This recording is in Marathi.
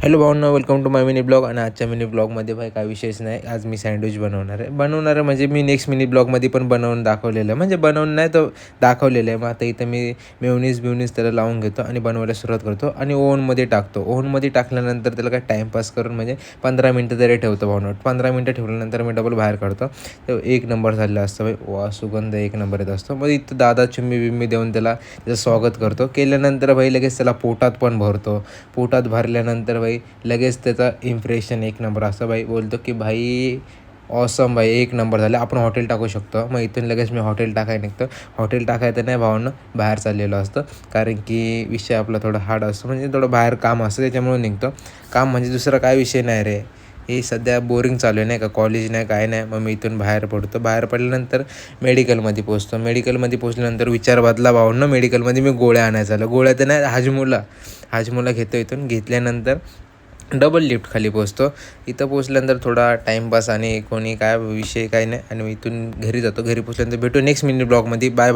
Hello Bhavana, welcome to my mini blog. आणि आजच्या मिनी ब्लॉगमध्ये भाई काय विशेष नाही. आज मी सँडविच बनवणार आहे म्हणजे मी नेक्स्ट मिनी ब्लॉगमध्ये पण बनवून दाखवलेलं आहे, म्हणजे बनवून नाही तर दाखवलेलं आहे. मग आता इथं मी मेयोनीज त्याला लावून घेतो आणि बनवायला सुरुवात करतो आणि ओव्हनमध्ये टाकतो. ओव्हनमध्ये टाकल्यानंतर त्याला काय टाईमपास करून म्हणजे 15 मिनटं तरी ठेवतो भावना. 15 मिनटं ठेवल्यानंतर मी डबल बाहेर काढतो. तर एक नंबर झालेला असतं भाई. वा, सुगंध एक नंबर येत असतो. मग इथं दादा चिम्मी बिम्मी देऊन त्याला त्याचं स्वागत करतो. केल्यानंतर भाई लगेच त्याला पोटात पण भरतो. पोटात भरल्यानंतर भाई लगेच त्याचा इम्प्रेशन एक नंबर असं भाई बोलतो की भाई ऑसम भाई, एक नंबर झालं, आपण हॉटेल टाकू शकतो. मग इथून लगेच मी हॉटेल टाकायला निघतो. हॉटेल टाकायचं नाही भावानं, बाहेर चाललेलं असतं, कारण की विषय आपला थोडा हार्ड असतो, म्हणजे थोडं बाहेर काम असतं त्याच्यामुळे निघतो. काम म्हणजे दुसरा काय विषय नाही रे, हे सध्या बोरिंग चालू आहे नाही का, कॉलेज नाही काय नाही. मग मी इथून बाहेर पडतो. बाहेर पडल्यानंतर मेडिकलमध्ये पोचतो. मेडिकलमध्ये पोचल्यानंतर विचार बदला भावनं, मेडिकलमध्ये मी गोळ्या आणायचं आलं. गोळ्या तर नाही, हाजमोला घेतो. इथून घेतल्यानंतर डबल लिफ्ट खाली पोचतो. इथं पोचल्यानंतर थोडा टाईमपास आणि कोणी काय विषय काय नाही, आणि इथून घरी जातो. घरी पोचल्यानंतर भेटू नेक्स्ट मिनी ब्लॉगमध्ये. बाय.